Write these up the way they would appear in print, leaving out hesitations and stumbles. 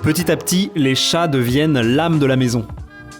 Petit à petit, les chats deviennent l'âme de la maison.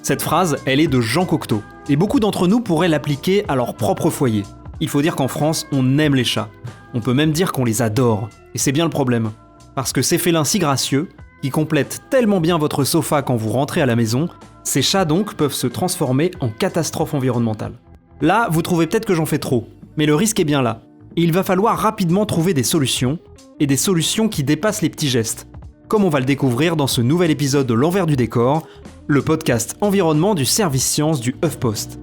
Cette phrase, elle est de Jean Cocteau. Et beaucoup d'entre nous pourraient l'appliquer à leur propre foyer. Il faut dire qu'en France, on aime les chats. On peut même dire qu'on les adore. Et c'est bien le problème. Parce que ces félins si gracieux, qui complètent tellement bien votre sofa quand vous rentrez à la maison, ces chats donc peuvent se transformer en catastrophe environnementale. Là, vous trouvez peut-être que j'en fais trop, mais le risque est bien là. Et il va falloir rapidement trouver des solutions, et des solutions qui dépassent les petits gestes, comme on va le découvrir dans ce nouvel épisode de L'Envers du décor, le podcast environnement du service science du HuffPost.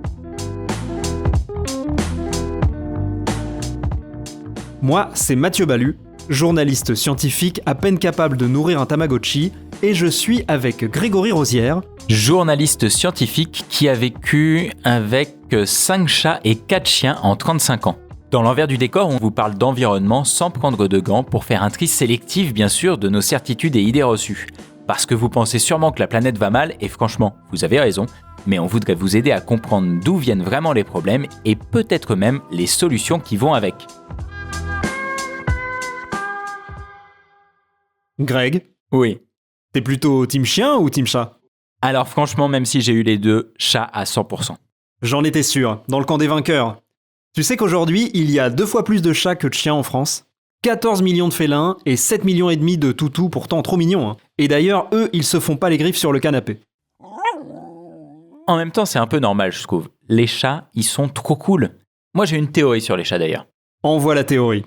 Moi, c'est Mathieu Balu, journaliste scientifique à peine capable de nourrir un Tamagotchi, et je suis avec Grégory Rosière, journaliste scientifique qui a vécu avec 5 chats et 4 chiens en 35 ans. Dans l'envers du décor, on vous parle d'environnement sans prendre de gants pour faire un tri sélectif, bien sûr, de nos certitudes et idées reçues. Parce que vous pensez sûrement que la planète va mal, et franchement, vous avez raison, mais on voudrait vous aider à comprendre d'où viennent vraiment les problèmes et peut-être même les solutions qui vont avec. Greg. Oui. T'es plutôt team chien ou team chat ? Alors franchement, même si j'ai eu les deux, chat à 100%. J'en étais sûr, dans le camp des vainqueurs. Tu sais qu'aujourd'hui, il y a 2 fois plus de chats que de chiens en France ? 14 millions de félins et 7 millions et demi de toutous, pourtant trop mignons. Et d'ailleurs, eux, ils se font pas les griffes sur le canapé. En même temps, c'est un peu normal, je trouve. Les chats, ils sont trop cool. Moi, j'ai une théorie sur les chats d'ailleurs. Envoie la théorie.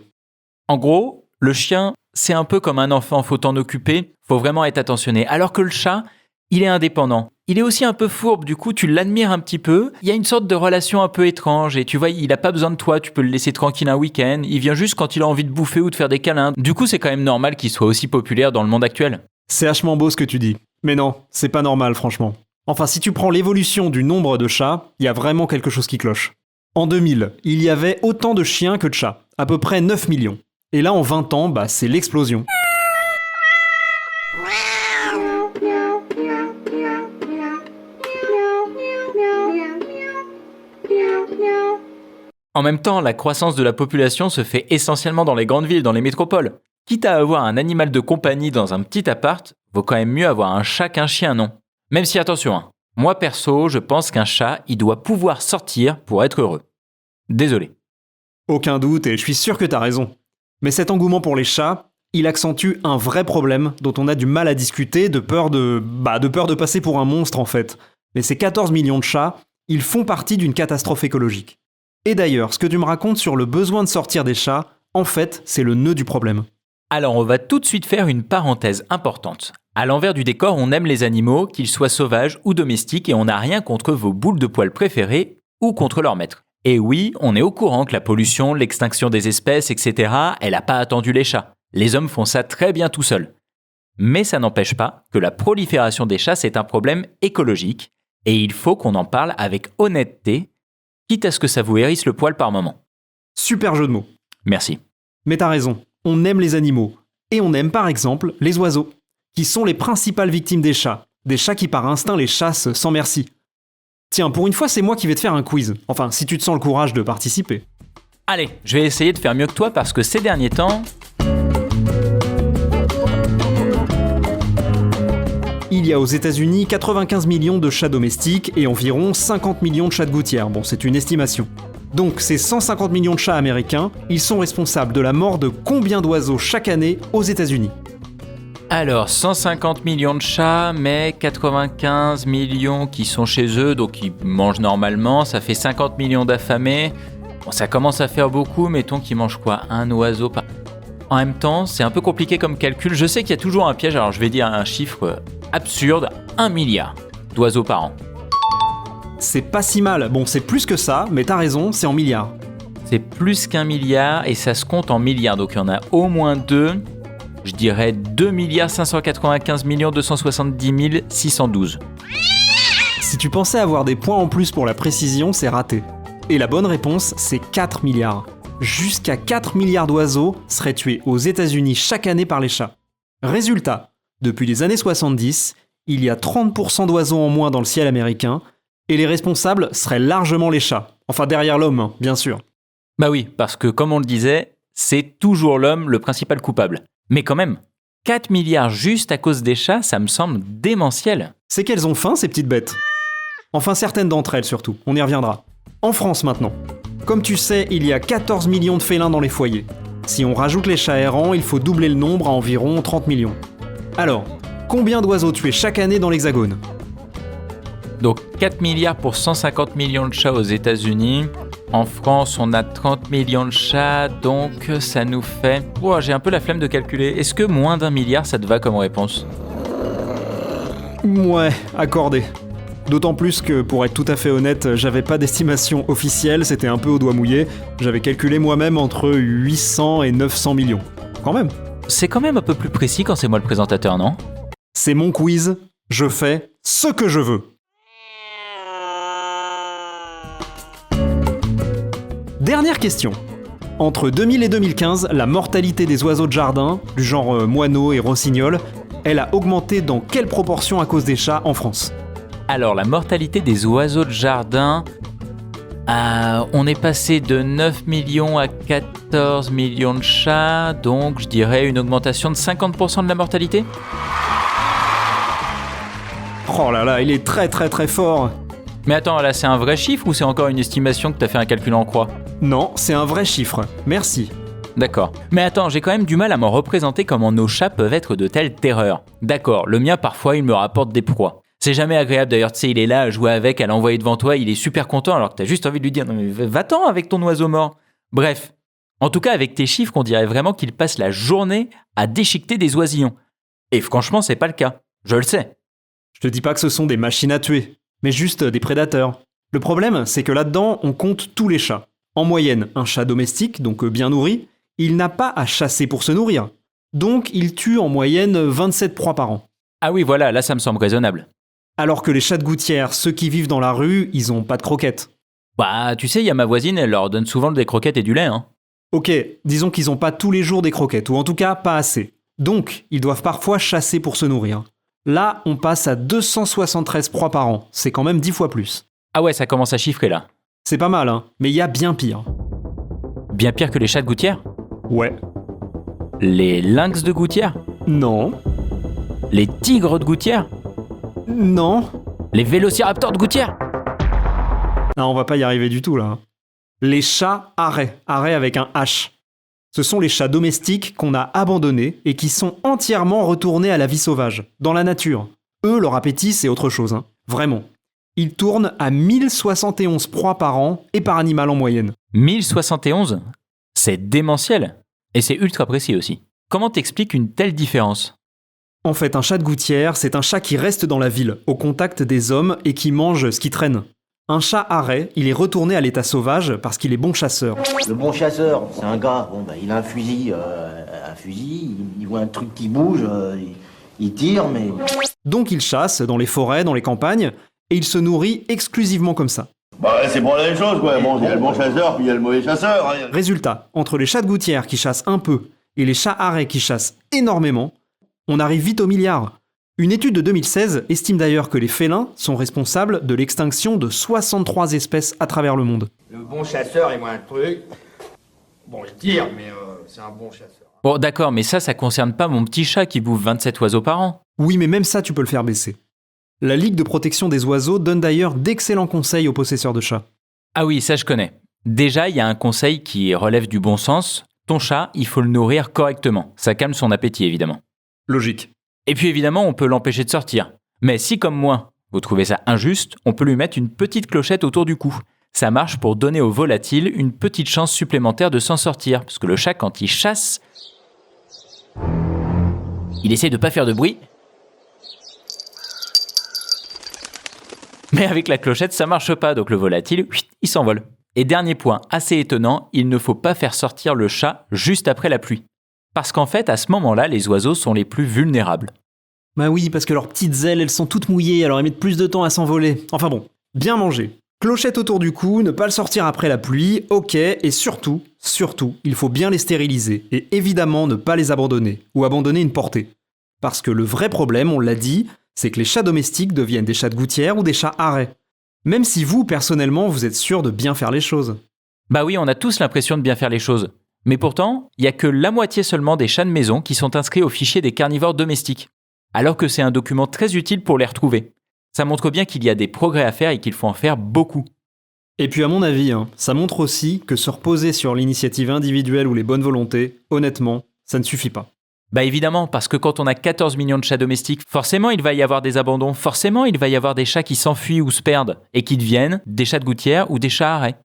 En gros, le chien, c'est un peu comme un enfant, faut t'en occuper, faut vraiment être attentionné. Alors que le chat, il est indépendant. Il est aussi un peu fourbe, du coup tu l'admires un petit peu. Il y a une sorte de relation un peu étrange et tu vois, il a pas besoin de toi, tu peux le laisser tranquille un week-end. Il vient juste quand il a envie de bouffer ou de faire des câlins. Du coup, c'est quand même normal qu'il soit aussi populaire dans le monde actuel. C'est vachement beau ce que tu dis. Mais non, c'est pas normal franchement. Enfin, si tu prends l'évolution du nombre de chats, il y a vraiment quelque chose qui cloche. En 2000, il y avait autant de chiens que de chats, à peu près 9 millions. Et là, en 20 ans, c'est l'explosion. En même temps, la croissance de la population se fait essentiellement dans les grandes villes, dans les métropoles. Quitte à avoir un animal de compagnie dans un petit appart, vaut quand même mieux avoir un chat qu'un chien, non ? Même si, attention, moi perso, je pense qu'un chat, il doit pouvoir sortir pour être heureux. Désolé. Aucun doute, et je suis sûr que t'as raison. Mais cet engouement pour les chats, il accentue un vrai problème dont on a du mal à discuter de peur de passer pour un monstre en fait. Mais ces 14 millions de chats, ils font partie d'une catastrophe écologique. Et d'ailleurs, ce que tu me racontes sur le besoin de sortir des chats, en fait, c'est le nœud du problème. Alors on va tout de suite faire une parenthèse importante. À l'envers du décor, on aime les animaux, qu'ils soient sauvages ou domestiques, et on n'a rien contre vos boules de poils préférées ou contre leur maître. Et oui, on est au courant que la pollution, l'extinction des espèces, etc., elle n'a pas attendu les chats. Les hommes font ça très bien tout seuls. Mais ça n'empêche pas que la prolifération des chats, c'est un problème écologique, et il faut qu'on en parle avec honnêteté, quitte à ce que ça vous hérisse le poil par moment. Super jeu de mots. Merci. Mais t'as raison, on aime les animaux. Et on aime par exemple les oiseaux, qui sont les principales victimes des chats. Des chats qui par instinct les chassent sans merci. Tiens, pour une fois, c'est moi qui vais te faire un quiz. Enfin, si tu te sens le courage de participer. Allez, je vais essayer de faire mieux que toi parce que ces derniers temps... Il y a aux États-Unis 95 millions de chats domestiques et environ 50 millions de chats de gouttière. Bon, c'est une estimation. Donc, ces 150 millions de chats américains, ils sont responsables de la mort de combien d'oiseaux chaque année aux États-Unis ? Alors, 150 millions de chats, mais 95 millions qui sont chez eux, donc ils mangent normalement, ça fait 50 millions d'affamés. Bon, ça commence à faire beaucoup, mettons qu'ils mangent quoi ? Un oiseau par... En même temps, c'est un peu compliqué comme calcul. Je sais qu'il y a toujours un piège, alors je vais dire un chiffre absurde, 1 milliard d'oiseaux par an. C'est pas si mal. Bon, c'est plus que ça, mais t'as raison, c'est en milliards. C'est plus qu'1 milliard et ça se compte en milliards, donc il y en a au moins 2. Je dirais 2 595 270 612. Si tu pensais avoir des points en plus pour la précision, c'est raté. Et la bonne réponse, c'est 4 milliards. Jusqu'à 4 milliards d'oiseaux seraient tués aux États-Unis chaque année par les chats. Résultat, depuis les années 70, il y a 30% d'oiseaux en moins dans le ciel américain, et les responsables seraient largement les chats. Enfin derrière l'homme, bien sûr. Bah oui, parce que comme on le disait, c'est toujours l'homme le principal coupable. Mais quand même, 4 milliards juste à cause des chats, ça me semble démentiel. C'est qu'elles ont faim, ces petites bêtes. Enfin, certaines d'entre elles surtout, on y reviendra. En France maintenant. Comme tu sais, il y a 14 millions de félins dans les foyers. Si on rajoute les chats errants, il faut doubler le nombre à environ 30 millions. Alors, combien d'oiseaux tués chaque année dans l'Hexagone ? Donc 4 milliards pour 150 millions de chats aux États-Unis. En France, on a 30 millions de chats, donc ça nous fait... Oh, j'ai un peu la flemme de calculer. Est-ce que moins d'1 milliard, ça te va comme réponse ? Ouais, accordé. D'autant plus que, pour être tout à fait honnête, j'avais pas d'estimation officielle, c'était un peu au doigt mouillé. J'avais calculé moi-même entre 800 et 900 millions. Quand même. C'est quand même un peu plus précis quand c'est moi le présentateur, non ? C'est mon quiz, je fais ce que je veux. Dernière question. Entre 2000 et 2015, la mortalité des oiseaux de jardin, du genre moineaux et rossignols, elle a augmenté dans quelle proportion à cause des chats en France ? Alors, la mortalité des oiseaux de jardin, on est passé de 9 millions à 14 millions de chats, donc je dirais une augmentation de 50% de la mortalité ? Oh là là, il est très très très fort. Mais attends, là c'est un vrai chiffre ou c'est encore une estimation que t'as fait un calcul en croix ? Non, c'est un vrai chiffre. Merci. D'accord. Mais attends, j'ai quand même du mal à m'en représenter comment nos chats peuvent être de telles terreurs. D'accord, le mien parfois il me rapporte des proies. C'est jamais agréable d'ailleurs, tu sais, il est là à jouer avec, à l'envoyer devant toi, il est super content alors que t'as juste envie de lui dire « Non mais va-t'en avec ton oiseau mort !» Bref. En tout cas, avec tes chiffres, on dirait vraiment qu'il passe la journée à déchiqueter des oisillons. Et franchement, c'est pas le cas. Je le sais. Je te dis pas que ce sont des machines à tuer, mais juste des prédateurs. Le problème, c'est que là-dedans, on compte tous les chats. En moyenne, un chat domestique, donc bien nourri, il n'a pas à chasser pour se nourrir. Donc, il tue en moyenne 27 proies par an. Ah oui, voilà, là ça me semble raisonnable. Alors que les chats de gouttière, ceux qui vivent dans la rue, ils ont pas de croquettes. Bah, tu sais, il y a ma voisine, elle leur donne souvent des croquettes et du lait, hein. Ok, disons qu'ils ont pas tous les jours des croquettes, ou en tout cas pas assez. Donc, ils doivent parfois chasser pour se nourrir. Là, on passe à 273 proies par an, c'est quand même 10 fois plus. Ah ouais, ça commence à chiffrer là. C'est pas mal, hein, mais il y a bien pire. Bien pire que les chats de gouttière ? Ouais. Les lynx de gouttière ? Non. Les tigres de gouttière ? Non. Les vélociraptors de gouttière ? Non, on va pas y arriver du tout là. Les chats arrêts avec un H. Ce sont les chats domestiques qu'on a abandonnés et qui sont entièrement retournés à la vie sauvage, dans la nature. Eux, leur appétit, c'est autre chose, hein. Vraiment. Ils tournent à 1071 proies par an et par animal en moyenne. 1071 ? C'est démentiel. Et c'est ultra précis aussi. Comment t'expliques une telle différence ? En fait, un chat de gouttière, c'est un chat qui reste dans la ville, au contact des hommes et qui mange ce qui traîne. Un chat arrêt, il est retourné à l'état sauvage parce qu'il est bon chasseur. Le bon chasseur, c'est un gars, il a un fusil, il voit un truc qui bouge, il tire, mais... Donc il chasse dans les forêts, dans les campagnes, et il se nourrit exclusivement comme ça. Bah c'est pour la même chose quoi, bon, il y a le bon chasseur puis il y a le mauvais chasseur. Hein. Résultat, entre les chats de gouttière qui chassent un peu et les chats arrêts qui chassent énormément, on arrive vite au milliard. Une étude de 2016 estime d'ailleurs que les félins sont responsables de l'extinction de 63 espèces à travers le monde. Le bon chasseur, il voit un truc. Bon, il tire, mais c'est un bon chasseur. Bon d'accord, mais ça concerne pas mon petit chat qui bouffe 27 oiseaux par an. Oui, mais même ça, tu peux le faire baisser. La Ligue de protection des oiseaux donne d'ailleurs d'excellents conseils aux possesseurs de chats. Ah oui, ça je connais. Déjà, il y a un conseil qui relève du bon sens. Ton chat, il faut le nourrir correctement. Ça calme son appétit, évidemment. Logique. Et puis évidemment, on peut l'empêcher de sortir. Mais si, comme moi, vous trouvez ça injuste, on peut lui mettre une petite clochette autour du cou. Ça marche pour donner au volatile une petite chance supplémentaire de s'en sortir. Parce que le chat, quand il chasse, il essaie de pas faire de bruit. Mais avec la clochette, ça marche pas, donc le volatile, il s'envole. Et dernier point, assez étonnant, il ne faut pas faire sortir le chat juste après la pluie. Parce qu'en fait, à ce moment-là, les oiseaux sont les plus vulnérables. Bah oui, parce que leurs petites ailes, elles sont toutes mouillées, alors elles mettent plus de temps à s'envoler. Enfin bon, bien manger. Clochette autour du cou, ne pas le sortir après la pluie, ok, et surtout, il faut bien les stériliser. Et évidemment, ne pas les abandonner, ou abandonner une portée. Parce que le vrai problème, on l'a dit, c'est que les chats domestiques deviennent des chats de gouttière ou des chats arrêts. Même si vous, personnellement, vous êtes sûr de bien faire les choses. Bah oui, on a tous l'impression de bien faire les choses. Mais pourtant, il n'y a que la moitié seulement des chats de maison qui sont inscrits au fichier des carnivores domestiques, alors que c'est un document très utile pour les retrouver. Ça montre bien qu'il y a des progrès à faire et qu'il faut en faire beaucoup. Et puis à mon avis, ça montre aussi que se reposer sur l'initiative individuelle ou les bonnes volontés, honnêtement, ça ne suffit pas. Bah évidemment, parce que quand on a 14 millions de chats domestiques, forcément il va y avoir des abandons, forcément il va y avoir des chats qui s'enfuient ou se perdent, et qui deviennent des chats de gouttière ou des chats à arrêt.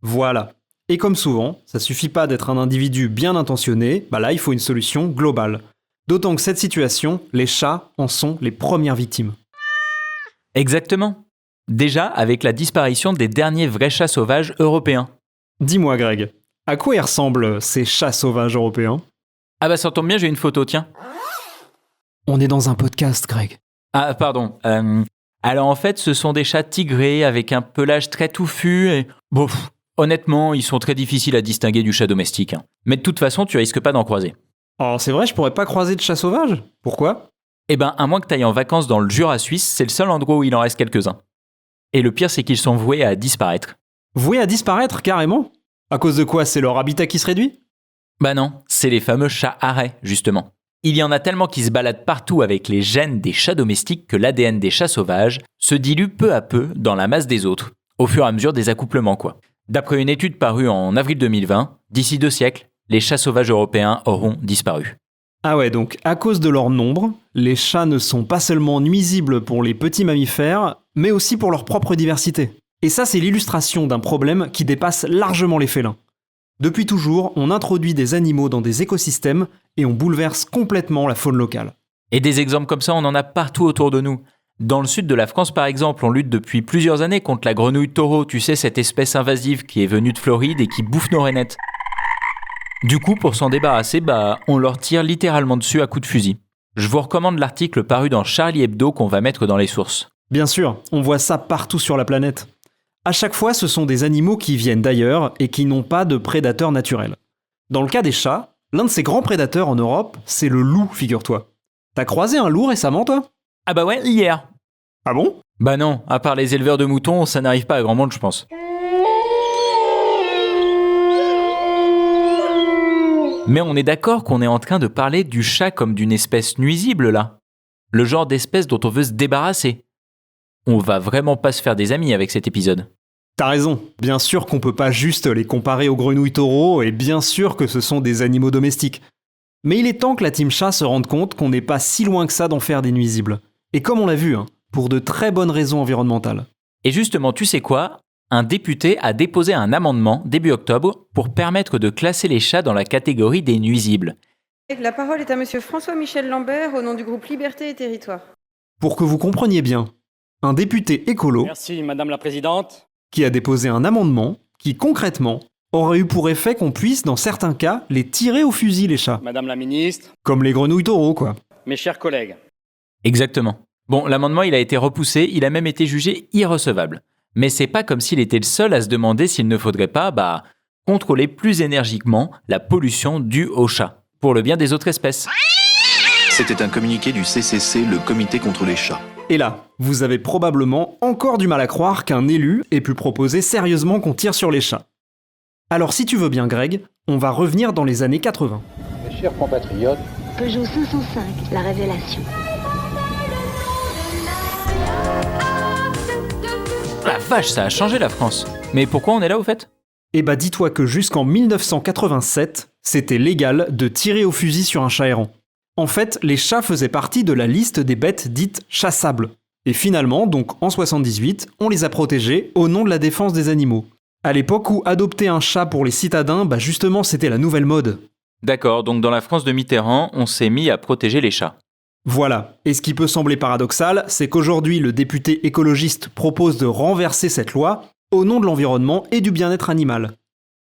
Voilà. Et comme souvent, ça suffit pas d'être un individu bien intentionné, là il faut une solution globale. D'autant que cette situation, les chats en sont les premières victimes. Exactement. Déjà avec la disparition des derniers vrais chats sauvages européens. Dis-moi Greg, à quoi ils ressemblent ces chats sauvages européens ? Ah bah ça tombe bien, j'ai une photo, tiens. On est dans un podcast, Greg. Ah pardon. Alors en fait, ce sont des chats tigrés avec un pelage très touffu et... honnêtement, ils sont très difficiles à distinguer du chat domestique. Mais de toute façon, tu risques pas d'en croiser. Oh, c'est vrai, je pourrais pas croiser de chats sauvages ? Pourquoi ? Eh ben, à moins que t'ailles en vacances dans le Jura suisse, c'est le seul endroit où il en reste quelques-uns. Et le pire, c'est qu'ils sont voués à disparaître. Voués à disparaître, carrément ? À cause de quoi ? C'est leur habitat qui se réduit ? Bah non, c'est les fameux chats arrêts, justement. Il y en a tellement qui se baladent partout avec les gènes des chats domestiques que l'ADN des chats sauvages se dilue peu à peu dans la masse des autres, au fur et à mesure des accouplements, quoi. D'après une étude parue en avril 2020, d'ici 2 siècles, les chats sauvages européens auront disparu. Ah ouais, donc à cause de leur nombre, les chats ne sont pas seulement nuisibles pour les petits mammifères, mais aussi pour leur propre diversité. Et ça, c'est l'illustration d'un problème qui dépasse largement les félins. Depuis toujours, on introduit des animaux dans des écosystèmes et on bouleverse complètement la faune locale. Et des exemples comme ça, on en a partout autour de nous. Dans le sud de la France, par exemple, on lutte depuis plusieurs années contre la grenouille taureau, tu sais, cette espèce invasive qui est venue de Floride et qui bouffe nos rainettes. Du coup, pour s'en débarrasser, on leur tire littéralement dessus à coups de fusil. Je vous recommande l'article paru dans Charlie Hebdo qu'on va mettre dans les sources. Bien sûr, on voit ça partout sur la planète. À chaque fois, ce sont des animaux qui viennent d'ailleurs et qui n'ont pas de prédateurs naturels. Dans le cas des chats, l'un de ces grands prédateurs en Europe, c'est le loup, figure-toi. T'as croisé un loup récemment, toi ? Ah bah ouais, hier. Ah bon ? Bah non, à part les éleveurs de moutons, ça n'arrive pas à grand monde, je pense. Mais on est d'accord qu'on est en train de parler du chat comme d'une espèce nuisible, là. Le genre d'espèce dont on veut se débarrasser. On va vraiment pas se faire des amis avec cet épisode. T'as raison, bien sûr qu'on peut pas juste les comparer aux grenouilles taureaux, et bien sûr que ce sont des animaux domestiques. Mais il est temps que la team chat se rende compte qu'on n'est pas si loin que ça d'en faire des nuisibles. Et comme on l'a vu, pour de très bonnes raisons environnementales. Et justement, tu sais quoi ? Un député a déposé un amendement début octobre pour permettre de classer les chats dans la catégorie des nuisibles. La parole est à monsieur François-Michel Lambert au nom du groupe Liberté et Territoire. Pour que vous compreniez bien, un député écolo Merci Madame la Présidente. Qui a déposé un amendement qui, concrètement, aurait eu pour effet qu'on puisse, dans certains cas, les tirer au fusil, les chats. Madame la Ministre. Comme les grenouilles taureaux, quoi. Mes chers collègues. Exactement. Bon, l'amendement, il a été repoussé, il a même été jugé irrecevable. Mais c'est pas comme s'il était le seul à se demander s'il ne faudrait pas, contrôler plus énergiquement la pollution due aux chats, pour le bien des autres espèces. C'était un communiqué du CCC, le Comité contre les chats. Et là, vous avez probablement encore du mal à croire qu'un élu ait pu proposer sérieusement qu'on tire sur les chats. Alors si tu veux bien Greg, on va revenir dans les années 80. Mes chers compatriotes, Peugeot 505, la révélation. La vache, ça a changé la France. Mais pourquoi on est là au fait ? Eh bah dis-toi que jusqu'en 1987, c'était légal de tirer au fusil sur un chat errant. En fait, les chats faisaient partie de la liste des bêtes dites chassables. Et finalement, donc en 78, on les a protégés au nom de la défense des animaux. À l'époque où adopter un chat pour les citadins, justement c'était la nouvelle mode. D'accord, donc dans la France de Mitterrand, on s'est mis à protéger les chats. Voilà, et ce qui peut sembler paradoxal, c'est qu'aujourd'hui le député écologiste propose de renverser cette loi au nom de l'environnement et du bien-être animal.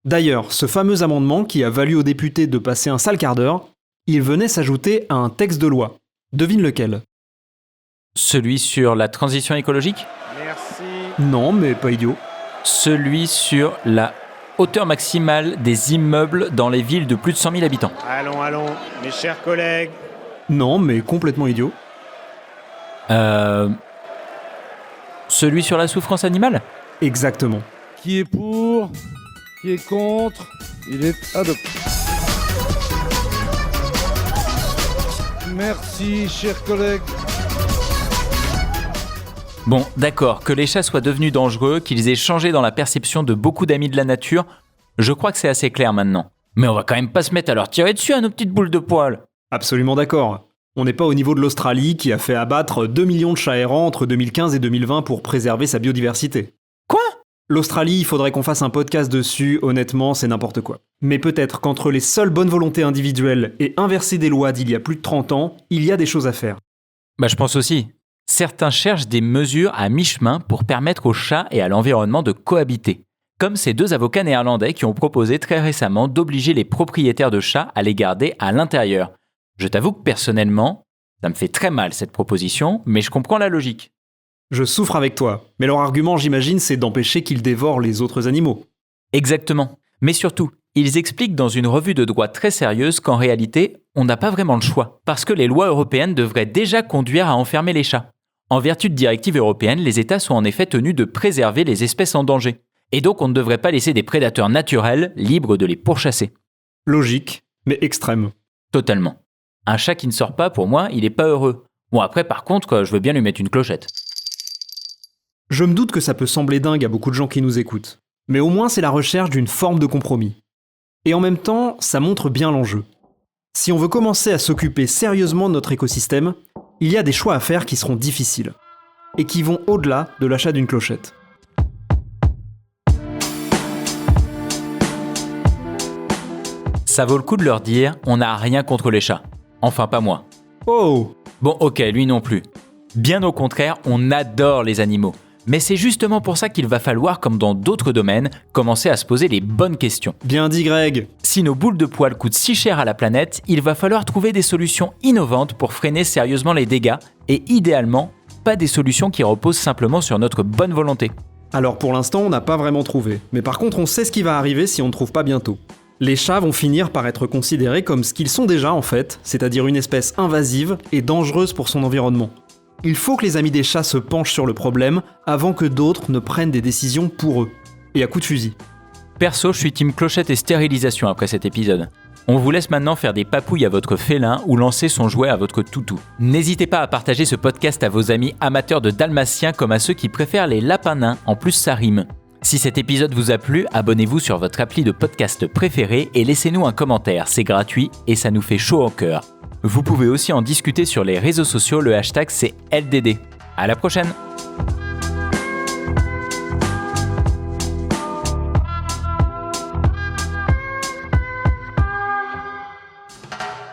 D'ailleurs, ce fameux amendement qui a valu aux députés de passer un sale quart d'heure, il venait s'ajouter à un texte de loi. Devine lequel ? Celui sur la transition écologique ? Merci. Non, mais pas idiot. Celui sur la hauteur maximale des immeubles dans les villes de plus de 100 000 habitants. Allons, mes chers collègues. Non, mais complètement idiot. Celui sur la souffrance animale ? Exactement. qui est pour Qui est contre? Il est adopté. Merci, chers collègues. Bon, d'accord, que les chats soient devenus dangereux, qu'ils aient changé dans la perception de beaucoup d'amis de la nature, je crois que c'est assez clair maintenant. Mais on va quand même pas se mettre à leur tirer dessus à nos petites boules de poils. Absolument d'accord. On n'est pas au niveau de l'Australie qui a fait abattre 2 millions de chats errants entre 2015 et 2020 pour préserver sa biodiversité. Quoi ? L'Australie, il faudrait qu'on fasse un podcast dessus, honnêtement, c'est n'importe quoi. Mais peut-être qu'entre les seules bonnes volontés individuelles et inverser des lois d'il y a plus de 30 ans, il y a des choses à faire. Bah je pense aussi. Certains cherchent des mesures à mi-chemin pour permettre aux chats et à l'environnement de cohabiter. Comme ces 2 avocats néerlandais qui ont proposé très récemment d'obliger les propriétaires de chats à les garder à l'intérieur. Je t'avoue que personnellement, ça me fait très mal cette proposition, mais je comprends la logique. Je souffre avec toi, mais leur argument, j'imagine, c'est d'empêcher qu'ils dévorent les autres animaux. Exactement. Mais surtout, ils expliquent dans une revue de droit très sérieuse qu'en réalité, on n'a pas vraiment le choix, parce que les lois européennes devraient déjà conduire à enfermer les chats. En vertu de directives européennes, les États sont en effet tenus de préserver les espèces en danger. Et donc on ne devrait pas laisser des prédateurs naturels libres de les pourchasser. Logique, mais extrême. Totalement. Un chat qui ne sort pas, pour moi, il est pas heureux. Bon après, par contre, je veux bien lui mettre une clochette. Je me doute que ça peut sembler dingue à beaucoup de gens qui nous écoutent. Mais au moins c'est la recherche d'une forme de compromis. Et en même temps, ça montre bien l'enjeu. Si on veut commencer à s'occuper sérieusement de notre écosystème, il y a des choix à faire qui seront difficiles. Et qui vont au-delà de l'achat d'une clochette. Ça vaut le coup de leur dire, on n'a rien contre les chats. Enfin pas moi. Oh! Bon ok, lui non plus. Bien au contraire, on adore les animaux. Mais c'est justement pour ça qu'il va falloir, comme dans d'autres domaines, commencer à se poser les bonnes questions. Bien dit Greg! Si nos boules de poils coûtent si cher à la planète, il va falloir trouver des solutions innovantes pour freiner sérieusement les dégâts et idéalement, pas des solutions qui reposent simplement sur notre bonne volonté. Alors pour l'instant, on n'a pas vraiment trouvé. Mais par contre, on sait ce qui va arriver si on ne trouve pas bientôt. Les chats vont finir par être considérés comme ce qu'ils sont déjà en fait, c'est-à-dire une espèce invasive et dangereuse pour son environnement. Il faut que les amis des chats se penchent sur le problème avant que d'autres ne prennent des décisions pour eux. Et à coup de fusil. Perso, je suis team clochette et stérilisation après cet épisode. On vous laisse maintenant faire des papouilles à votre félin ou lancer son jouet à votre toutou. N'hésitez pas à partager ce podcast à vos amis amateurs de dalmatiens comme à ceux qui préfèrent les lapins nains, en plus ça rime. Si cet épisode vous a plu, abonnez-vous sur votre appli de podcast préféré et laissez-nous un commentaire, c'est gratuit et ça nous fait chaud au cœur. Vous pouvez aussi en discuter sur les réseaux sociaux, le hashtag c'est LDD. À la prochaine!